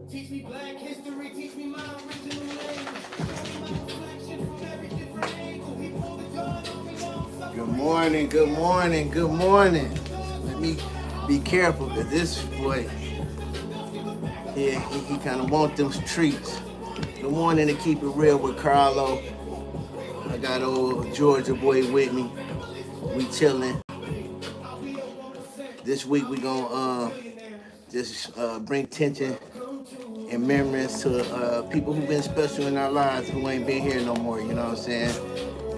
Teach me black history, teach me my original language. Show me my reflection from every different angle. He pulled the gun on me, now I'm suffering. Good morning, good morning, good morning. Let me be careful because this boy, yeah, he kind of want them treats. Good morning to Keep It Real with Carlo. I got old Georgia boy with me. We chilling. This week we gonna just bring attention and memories to people who've been special in our lives who ain't been here no more. You know what I'm saying?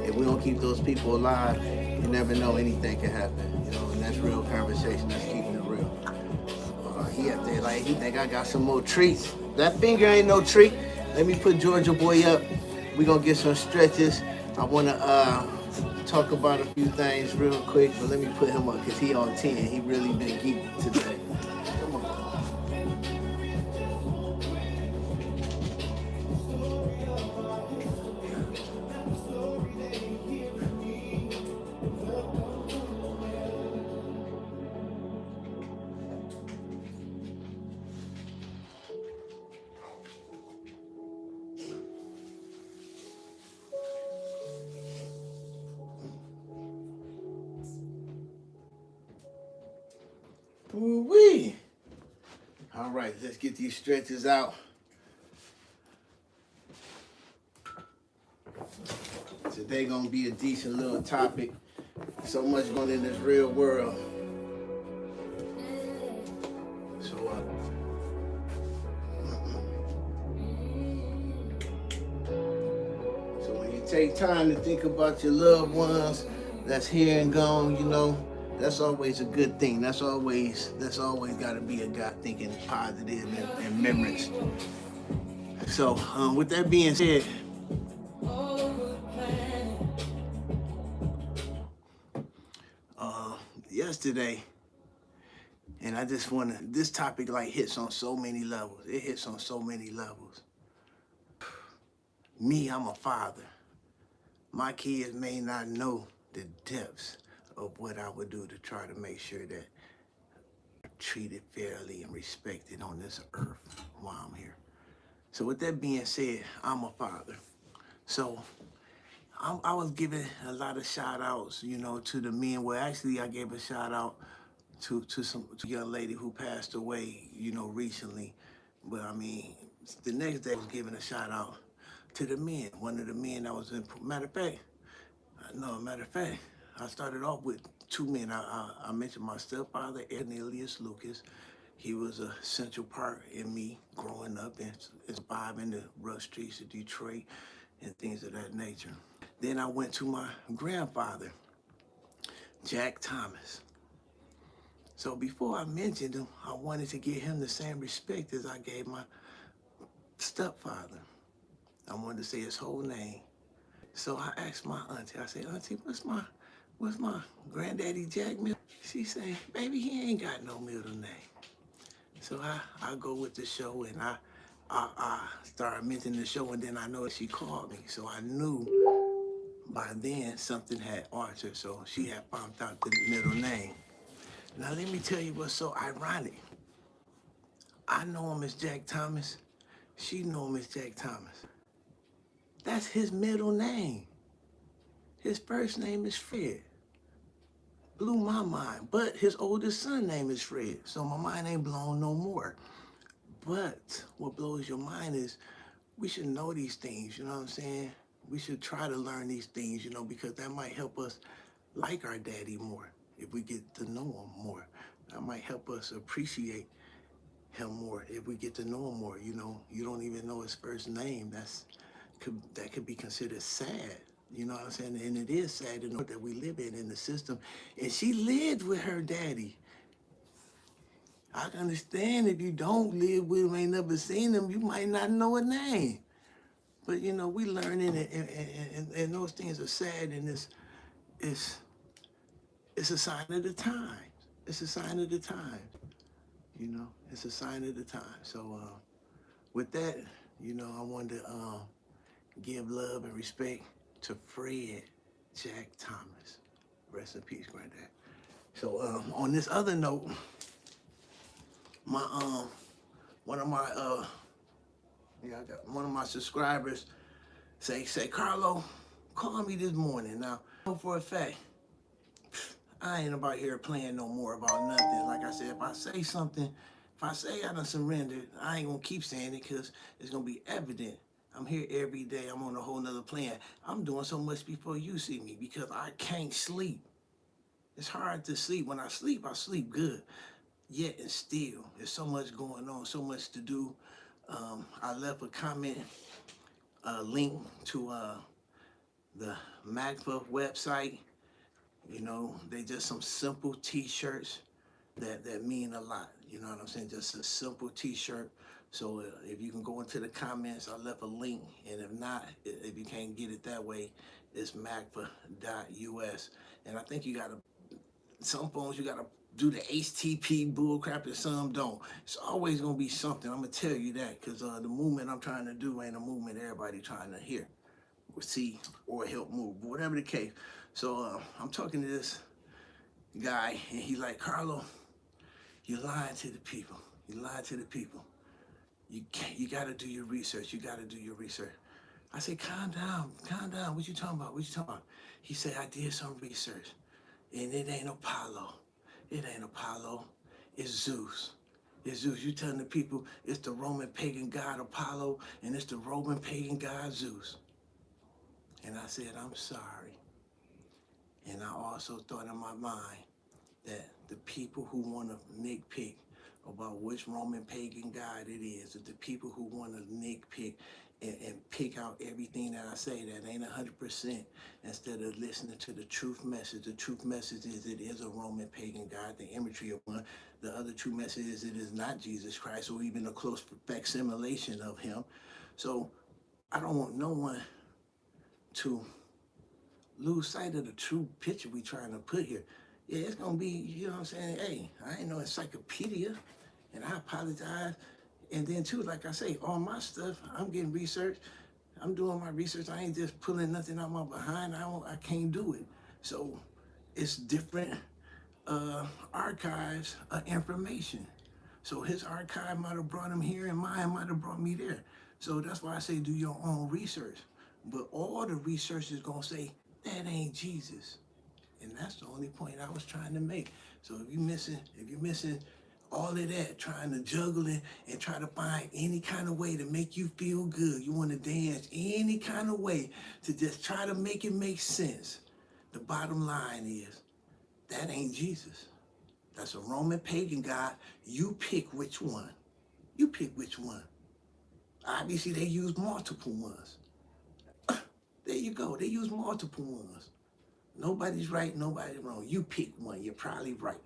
If we don't keep those people alive, you never know, anything can happen. You know, and that's real conversation. That's keeping it real. He up there like he think I got some more treats. That finger ain't no treat. Let me put Georgia boy up. We gonna get some stretches. I wanna talk about a few things real quick, but let me put him up because he on 10. He really been geeky today. Come on. Ooh-wee. All right, let's get these stretches out. Today gonna be a decent little topic. So much going in this real world. So when you take time to think about your loved ones that's here and gone, you know, that's always a good thing. That's always got to be a God thinking positive and memories. So with that being said, yesterday, and I just want to, this topic like hits on so many levels. It hits on so many levels. Me, I'm a father. My kids may not know the depths of what I would do to try to make sure that I'm treated fairly and respected on this earth while I'm here. So with that being said, I'm a father. So I was giving a lot of shout outs, you know, to the men. Well, actually, I gave a shout out to a young lady who passed away, you know, recently. But I mean, the next day I was giving a shout out to the men. One of the men that was in, matter of fact, I started off with two men. I mentioned my stepfather, Cornelius Lucas. He was a central part in me growing up and surviving the rough streets of Detroit and things of that nature. Then I went to my grandfather, Jack Thomas. So before I mentioned him, I wanted to give him the same respect as I gave my stepfather. I wanted to say his whole name. So I asked my auntie, I said, Auntie, what's my granddaddy Jack middle? She said, baby, he ain't got no middle name. So I go with the show and I started mentioning the show, and then I know that she called me. So I knew by then something had altered, so she had found out the middle name. Now let me tell you what's so ironic. I know him as Jack Thomas. She know him as Jack Thomas. That's his middle name. His first name is Fred. Blew my mind. But his oldest son name is Fred. So my mind ain't blown no more. But what blows your mind is we should know these things, you know what I'm saying? We should try to learn these things, you know, because that might help us like our daddy more if we get to know him more. That might help us appreciate him more if we get to know him more. You know, you don't even know his first name. That could be considered sad. You know what I'm saying? And it is sad to know that we live in the system. And she lived with her daddy. I can understand if you don't live with him, ain't never seen him, you might not know a name. But you know, we learning and those things are sad, and it's a sign of the times. It's a sign of the times. You know, it's a sign of the time. So with that, you know, I wanted to give love and respect to Fred Jack Thomas. Rest in peace, Granddad. So on this other note, my one of my I got one of my subscribers say, Carlo, call me this morning. Now, I know for a fact, I ain't about here playing no more about nothing. Like I said, if I say something, if I say I done surrendered, I ain't gonna keep saying it because it's gonna be evident. I'm here every day. I'm on a whole nother plan. I'm doing so much before you see me because I can't sleep. It's hard to sleep. When I sleep good. Yet and still, there's so much going on, so much to do. I left a comment, a link to the MAGFA website. You know, they just some simple t-shirts that mean a lot. You know what I'm saying? Just a simple t-shirt. So if you can go into the comments, I left a link. And if not, if you can't get it that way, it's magfa.us. And I think you got to, some phones you got to do the HTTP bullcrap and some don't. It's always going to be something. I'm going to tell you that because the movement I'm trying to do ain't a movement everybody trying to hear or see or help move, but whatever the case. So I'm talking to this guy and he's like, Carlo, you're lying to the people. You lied to the people. You got to do your research. You got to do your research. I said, calm down, calm down. What you talking about? What you talking about? He said, I did some research and it ain't Apollo. It ain't Apollo. It's Zeus. It's Zeus. You telling the people it's the Roman pagan god Apollo and it's the Roman pagan god Zeus. And I said, I'm sorry. And I also thought in my mind that the people who want to nitpick about which Roman pagan god it is, that the people who want to nitpick and pick out everything that I say that ain't 100%, instead of listening to the truth message. The truth message is it is a Roman pagan god, the imagery of one. The other true message is it is not Jesus Christ or even a close facsimilation of him. So I don't want no one to lose sight of the true picture we trying to put here. Yeah, it's gonna be, you know what I'm saying? Hey, I ain't no encyclopedia, and I apologize. And then too, like I say, all my stuff, I'm getting research. I'm doing my research. I ain't just pulling nothing out my behind. I can't do it. So it's different archives of information. So his archive might have brought him here and mine might have brought me there. So that's why I say do your own research. But all the research is gonna say, that ain't Jesus. And that's the only point I was trying to make. So if you're missing all of that, trying to juggle it and try to find any kind of way to make you feel good, you want to dance any kind of way to just try to make it make sense. The bottom line is, that ain't Jesus. That's a Roman pagan god. You pick which one. You pick which one. Obviously, they use multiple ones. There you go. They use multiple ones. Nobody's right, nobody's wrong. You pick one. You're probably right.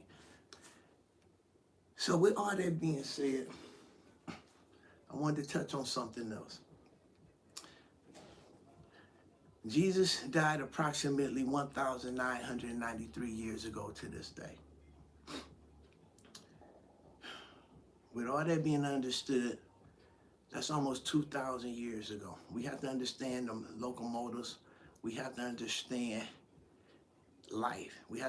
So with all that being said, I wanted to touch on something else. Jesus died approximately 1,993 years ago to this day. With all that being understood, that's almost 2,000 years ago. We have to understand the locomotives. We have to understand life. We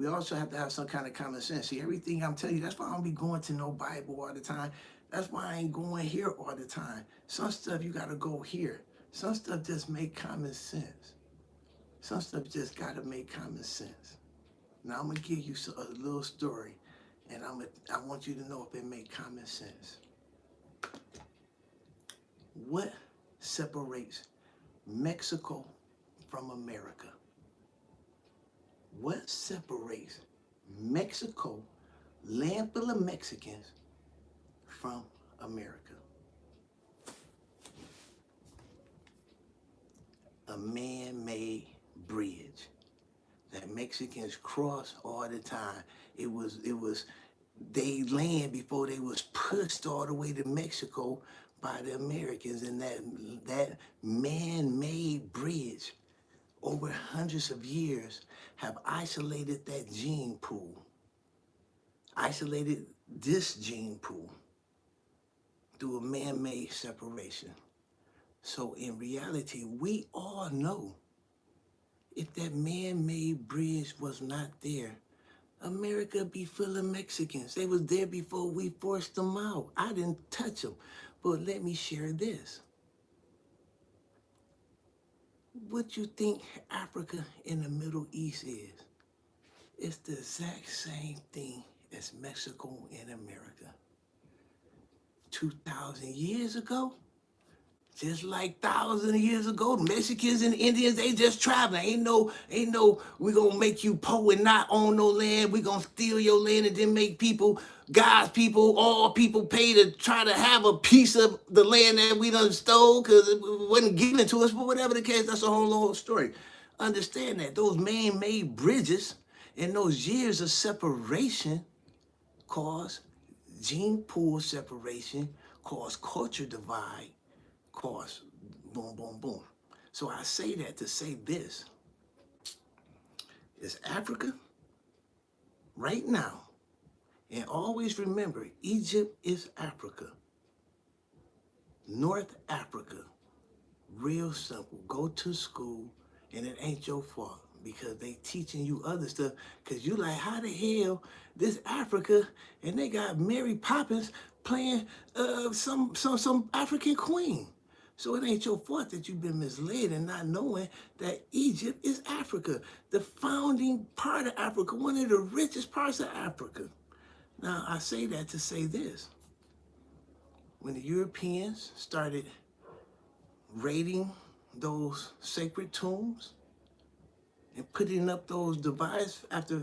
also have to have some kind of common sense. See, everything I'm telling you, that's why I don't be going to no Bible all the time. That's why I ain't going here all the time. Some stuff you gotta go here. Some stuff just make common sense. Some stuff just gotta make common sense. Now I'm gonna give you a little story, and I want you to know if it make common sense. What separates Mexico from America? What separates Mexico, land full of Mexicans, from America? A man-made bridge that Mexicans cross all the time. It was they land before they was pushed all the way to Mexico by the Americans, and that man-made bridge over hundreds of years have isolated that gene pool, isolated this gene pool through a man-made separation. So in reality, we all know if that man-made bridge was not there, America be full of Mexicans. They was there before we forced them out. I didn't touch them. But let me share this. What you think Africa in the Middle East is? It's the exact same thing as Mexico and America. 2,000 years ago, just like thousands of years ago, the Mexicans and the Indians, they just traveling. Ain't no, we gonna make you poor and not own no land. We gonna steal your land and then make people, God's people, all people pay to try to have a piece of the land that we done stole because it wasn't given to us. But whatever the case, that's a whole long story. Understand that those man-made bridges and those years of separation cause gene pool separation, cause culture divide, cause boom, boom, boom. So I say that to say this. Is Africa right now, and always remember, Egypt is Africa. North Africa, real simple. Go to school, and it ain't your fault because they teaching you other stuff. Because you like, how the hell this Africa, and they got Mary Poppins playing some African queen. So it ain't your fault that you've been misled and not knowing that Egypt is Africa, the founding part of Africa, one of the richest parts of Africa. Now, I say that to say this. When the Europeans started raiding those sacred tombs and putting up those divides after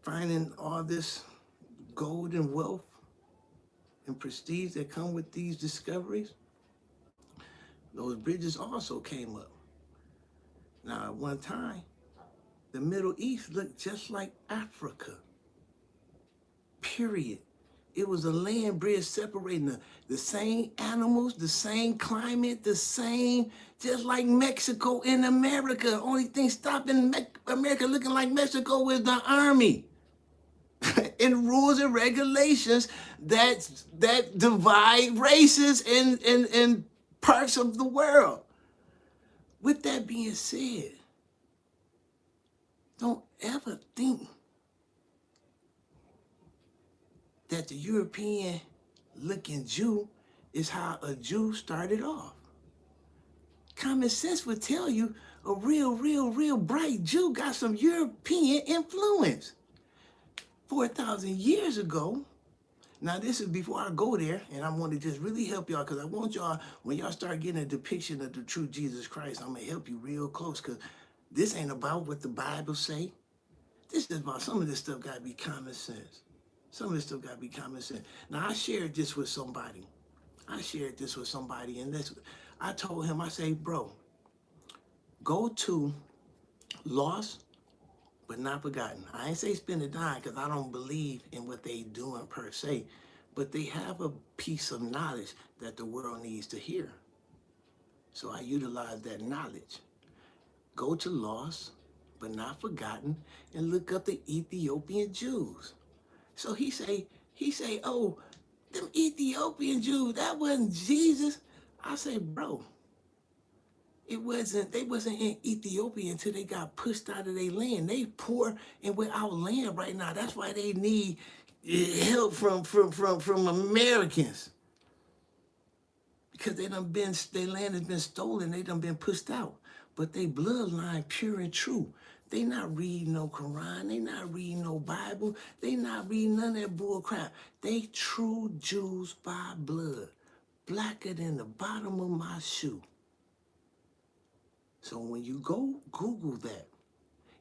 finding all this gold and wealth and prestige that come with these discoveries, those bridges also came up. Now, at one time, the Middle East looked just like Africa. Period. It was a land bridge separating the same animals, the same climate, the same, just like Mexico and America. Only thing stopping America looking like Mexico is the army. And rules and regulations that divide races and parts of the world. With that being said, don't ever think that the European looking Jew is how a Jew started off. Common sense would tell you a real bright Jew got some European influence. 4,000 years ago, now this is before I go there, and I want to just really help y'all because I want y'all, when y'all start getting a depiction of the true Jesus Christ, I'm going to help you real close because this ain't about what the Bible say. This is about some of this stuff got to be common sense. Some of this stuff got to be common sense. Now, I shared this with somebody. And I told him, I say, bro, go to Lost but Not Forgotten. I ain't say spend a dime because I don't believe in what they doing per se, but they have a piece of knowledge that the world needs to hear. So I utilize that knowledge. Go to Lost but Not Forgotten and look up the Ethiopian Jews. So he say, oh, them Ethiopian Jews, that wasn't Jesus. I say, bro, they wasn't in Ethiopia until they got pushed out of their land. They poor and without land right now. That's why they need help from Americans. Because their land has been stolen, they done been pushed out. But they bloodline pure and true. They not reading no Quran, they not reading no Bible, they not reading none of that bull crap. They true Jews by blood, blacker than the bottom of my shoe. So when you go Google that,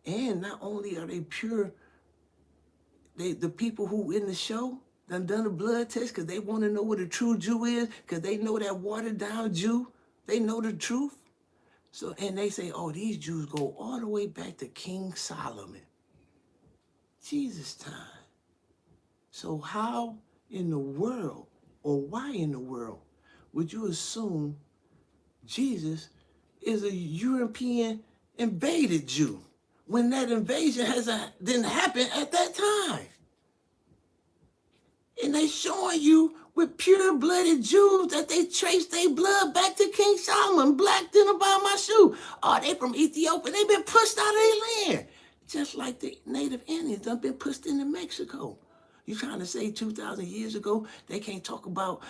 and not only are they pure, the people who in the show done a blood test because they want to know what a true Jew is, because they know that watered down Jew, they know the truth. So, and they say, oh, these Jews go all the way back to King Solomon, Jesus' time. So how in the world, or why in the world, would you assume Jesus is a European invaded Jew when that invasion didn't happen at that time? And they showing you with pure-blooded Jews that they trace their blood back to King Solomon, black than about my shoe. Oh, they from Ethiopia. They been pushed out of their land. Just like the native Indians done been pushed into Mexico. You trying to say 2,000 years ago they can't talk about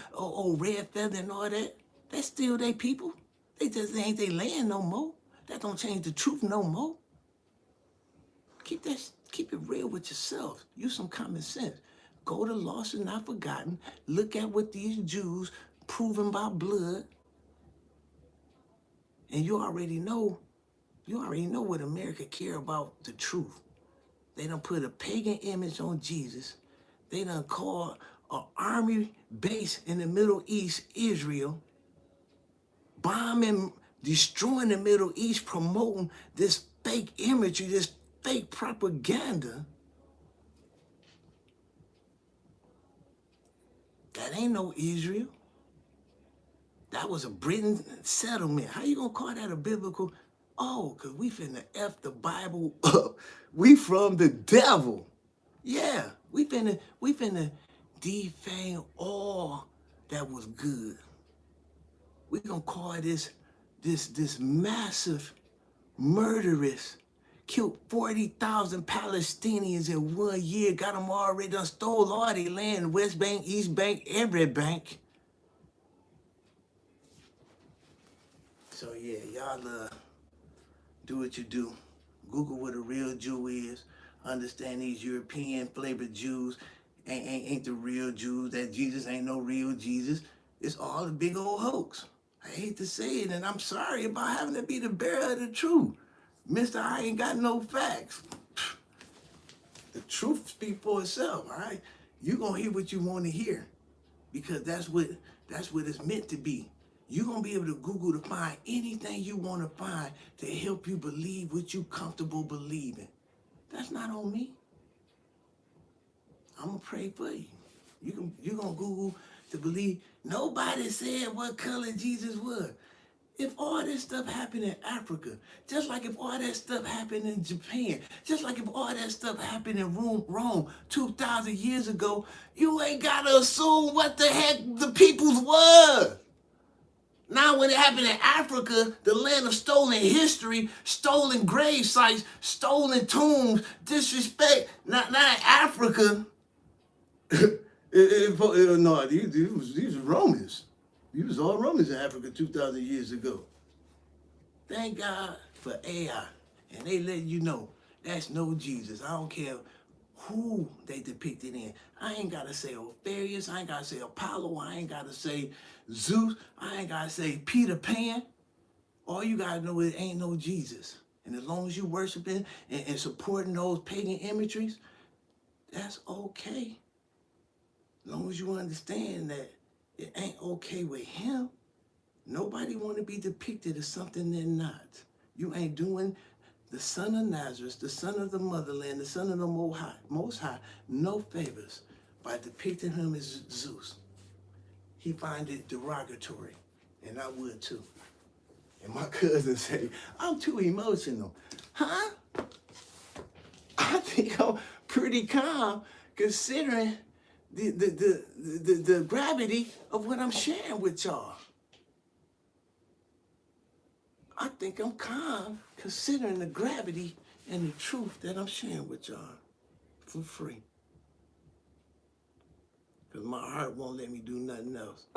red feather and all that? That's still they people. They just ain't they land no more. That don't change the truth no more. Keep it real with yourself. Use some common sense. Go to Lost and Not Forgotten. Look at what these Jews proven by blood. And you already know what America care about, the truth. They done put a pagan image on Jesus. They done called an army base in the Middle East, Israel, bombing, destroying the Middle East, promoting this fake imagery, this fake propaganda. That ain't no Israel. That was a Britain settlement. How you gonna call that a biblical? Oh, because we finna F the Bible up. We from the devil. Yeah, we finna defame all that was good. We gonna call this massive, murderous, killed 40,000 Palestinians in 1 year, got them already done, stole all their land, West Bank, East Bank, every bank. So yeah, y'all do what you do. Google what a real Jew is. Understand these European flavored Jews ain't the real Jews. That Jesus ain't no real Jesus. It's all a big old hoax. I hate to say it, and I'm sorry about having to be the bearer of the truth. Mister, I ain't got no facts. The truth speaks for itself, all right? You're going to hear what you want to hear because that's what it's meant to be. You're going to be able to Google to find anything you want to find to help you believe what you comfortable believing. That's not on me. I'm going to pray for you. You're going to Google to believe. Nobody said what color Jesus was. If all this stuff happened in Africa, just like if all that stuff happened in Japan, just like if all that stuff happened in Rome 2,000 years ago, you ain't got to assume what the heck the people's was. Now when it happened in Africa, the land of stolen history, stolen grave sites, stolen tombs, disrespect, not in Africa. No, these were Romans. You was all Romans in Africa 2,000 years ago. Thank God for AI. And they let you know that's no Jesus. I don't care who they depicted in. I ain't got to say Opharius. I ain't got to say Apollo. I ain't got to say Zeus. I ain't got to say Peter Pan. All you got to know is ain't no Jesus. And as long as you worshiping and supporting those pagan imageries, that's okay. As long as you understand that it ain't okay with him. Nobody want to be depicted as something they're not. You ain't doing the son of Nazareth, the son of the motherland, the son of the Most High, no favors by depicting him as Zeus. He find it derogatory, and I would too. And my cousin say, I'm too emotional. Huh? I think I'm pretty calm considering the gravity of what I'm sharing with y'all. I think I'm calm considering the gravity and the truth that I'm sharing with y'all for free. Because my heart won't let me do nothing else.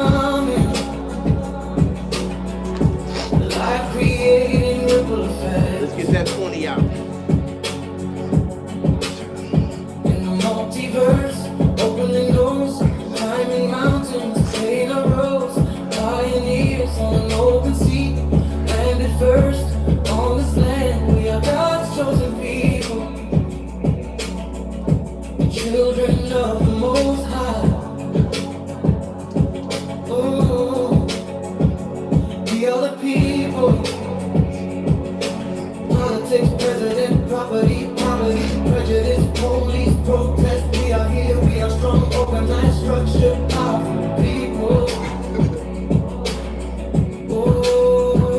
Life creating ripple effects. Let's get that 20 out. In the multiverse, opening doors, climbing mountains, taking roads, pioneers on an open sea, landed first on this land. We are God's chosen people, the children of the Most High. Oh, we are the people. Politics, president, property, poverty, prejudice, police, protest. We are here, we are strong, organized, structured, powerful people. Oh.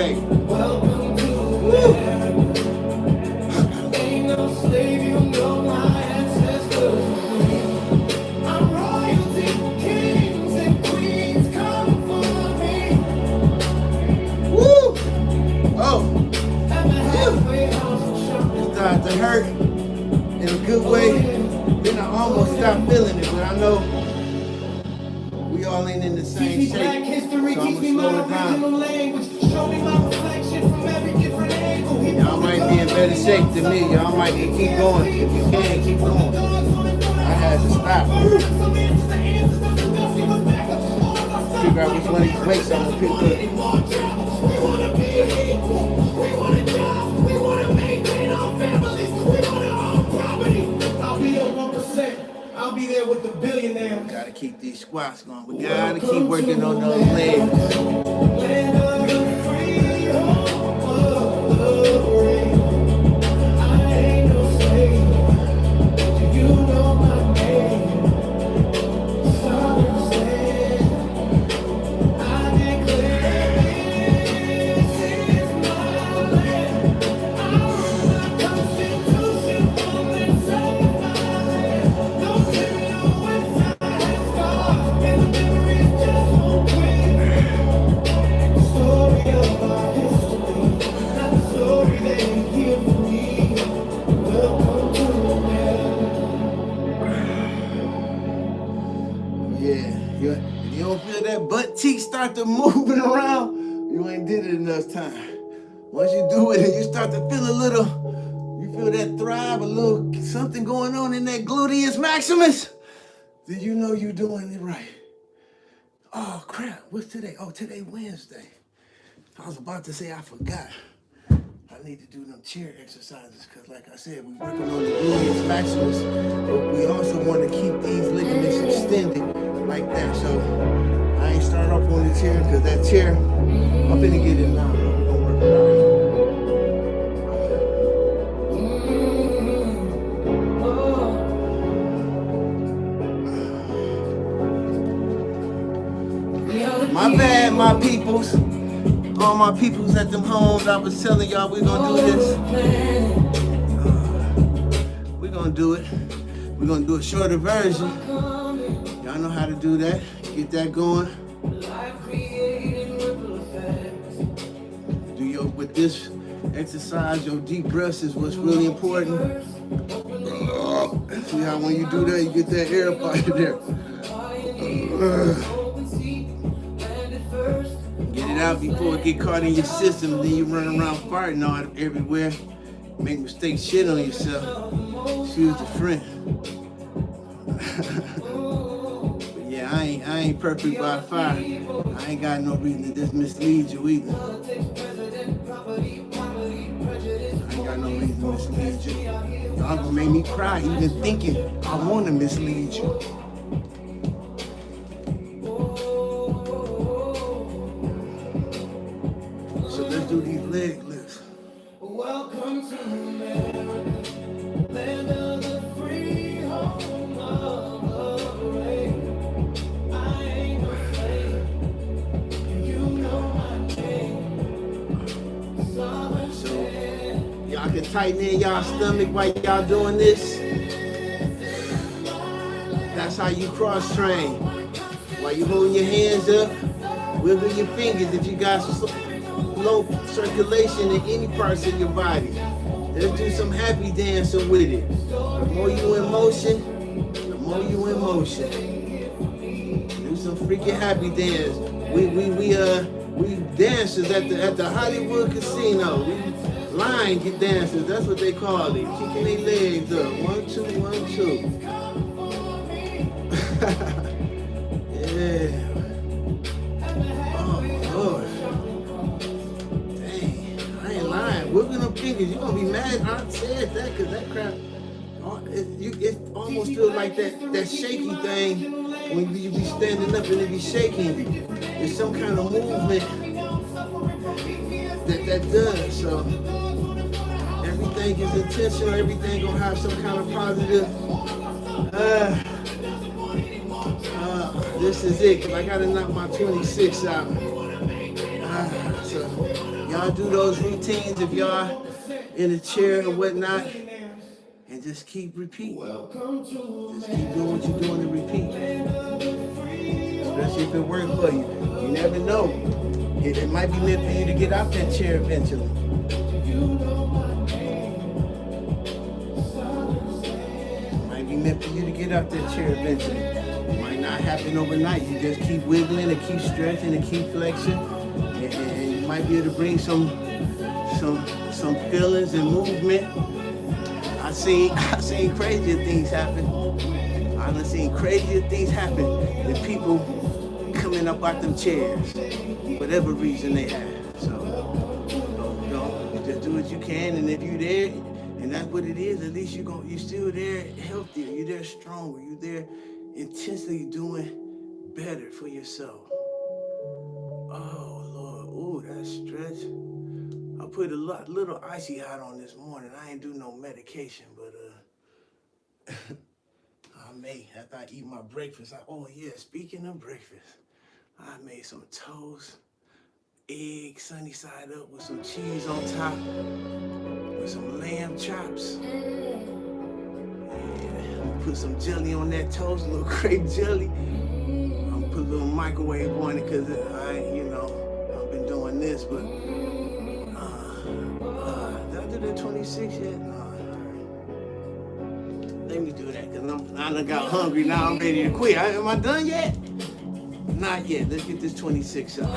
day. Ain't no slave, you know my ancestors. I'm royalty, kings and queens come for me. Woo! Oh, At the halfway house, it started to hurt in a good way. Then I almost stopped feeling it, but I know we all ain't in the same teach me shape, black history, so I'm teach me gonna my slow it down. original language. Show me my reflection from every different angle. Y'all might be in better shape than me. Y'all might keep going. If you can, keep going. I had to stop. Figure out which one of these weights I'm gonna pick up. We wanna be equal. We wanna job. We wanna maintain our families. We wanna own property. I'll be at 1%. I'll be there with the billionaire. Gotta keep these squats going. We gotta keep working on those legs. Land of the free, home of the brave. I ain't no slave. Do you know my name? Sovereign slave. I declare this is my land. I wrote my constitution on this side. No criminal inside has scars, and the memories just won't quit. The story of our history, not the story they hear from me. Welcome to Yeah, you don't feel that butt cheek start to moving around, you ain't did it enough time. Once you do it and you start to feel a little, you feel that thrive, a little something going on in that gluteus maximus, then you know you're doing it right. Oh crap, what's today? Oh, today Wednesday. I was about to say I forgot. I need to do them chair exercises because like I said, we're working on the gluteus maximus, but we also want to keep these ligaments extended like that. So I ain't start off on the chair because that chair, I'm finna get it now. We're gonna work it out. My bad, my peoples. All my peoples at them homes, I was telling y'all we're gonna do this. We're gonna do it. We're gonna do a shorter version. Y'all know how to do that. Get that going. Do your, with this exercise, your deep breaths is what's really important. See how when you do that, you get that air up out of there. Get it out before it get caught in your system, and then you run around farting all everywhere. Make mistakes, shit on yourself. Excuse the friend. But yeah, I ain't perfect by far. I ain't got no reason to just mislead you either. I ain't got no reason to mislead you. Y'all gonna make me cry even thinking I wanna mislead you. So let's do these leg lifts. Welcome to America, land of the free, home of the brave. I ain't no slave, you know my name. Sovereign slave. Y'all can tighten in y'all stomach while y'all doing this. That's how you cross train. While you holding your hands up, wiggle your fingers if you got low circulation in any parts of your body. Let's do some happy dancing with it. The more you in motion, the more you in motion. Do some freaking happy dance. We dancers at the Hollywood Casino. We line dancers, that's what they call it. Kicking their legs up. 1, 2, 1, 2. Yeah. Oh Lord. Dang, I ain't lying. Wiggling them fingers, you gonna be mad I said that because that crap, it almost feels like that shaky thing when you be standing up and it be shaking. There's some kind of movement that does. So everything is intentional, everything gonna have some kind of positive. This is it, 'cause I gotta knock my 26 out. So y'all do those routines if y'all in a chair or whatnot, and just keep repeating. Just keep doing what you're doing and repeat. Especially if it works for you. You never know. It might be meant for you to get out that chair eventually. It might be meant for you to get out that chair eventually. It might not happen overnight. You just keep wiggling and keep stretching and keep flexing. And you might be able to bring some feelings and movement. I seen crazier things happen. I done seen crazier things happen than people coming up out them chairs, whatever reason they have. So, you just do what you can, and if you're there, and that's what it is, at least you're still there healthier, you're there stronger, you're there intensely doing better for yourself. Oh, Lord, ooh, that stretch. I put a little icy hot on this morning. I ain't do no medication, but I may, after I eat my breakfast, oh yeah, speaking of breakfast, I made some toast, egg sunny side up with some cheese on top, with some lamb chops. Yeah, I'm gonna put some jelly on that toast, a little grape jelly. I'm gonna put a little microwave on it because I've been doing this, but did I do the 26 yet? No. Let me do that because I done got hungry. Now I'm ready to quit. Am I done yet? Not yet. Let's get this 26 up.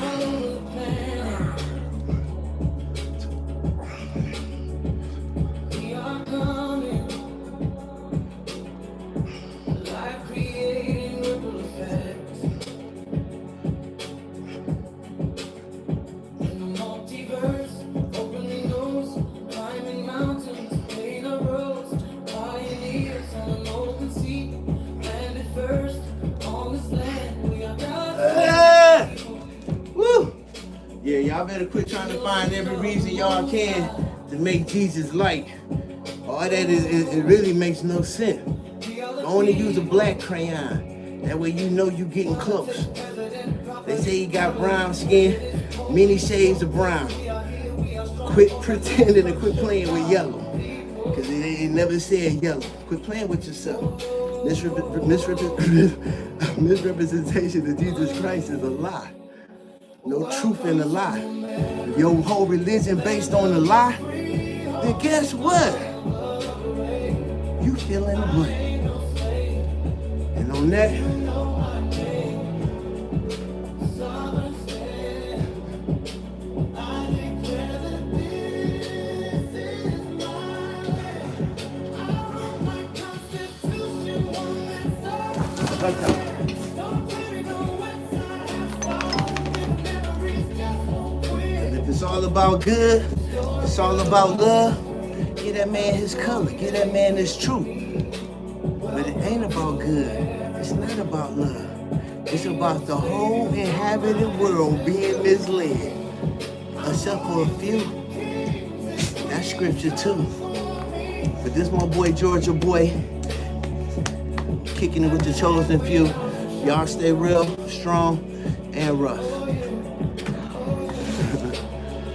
Yeah, y'all better quit trying to find every reason y'all can to make Jesus light. All that it really makes no sense. Only use a black crayon. That way you know you getting close. They say you got brown skin, many shades of brown. Quit pretending and quit playing with yellow. Because it never said yellow. Quit playing with yourself. Misrepresentation of Jesus Christ is a lie. No truth in a lie. If your whole religion based on a lie, then guess what? You fill in the blank. And on that, it's all about good. It's all about love. Give that man his color. Give that man his truth. But it ain't about good. It's not about love. It's about the whole inhabited world being misled. Except for a few. That's scripture too. But this my boy Georgia boy, kicking it with the chosen few. Y'all stay real, strong, and rough.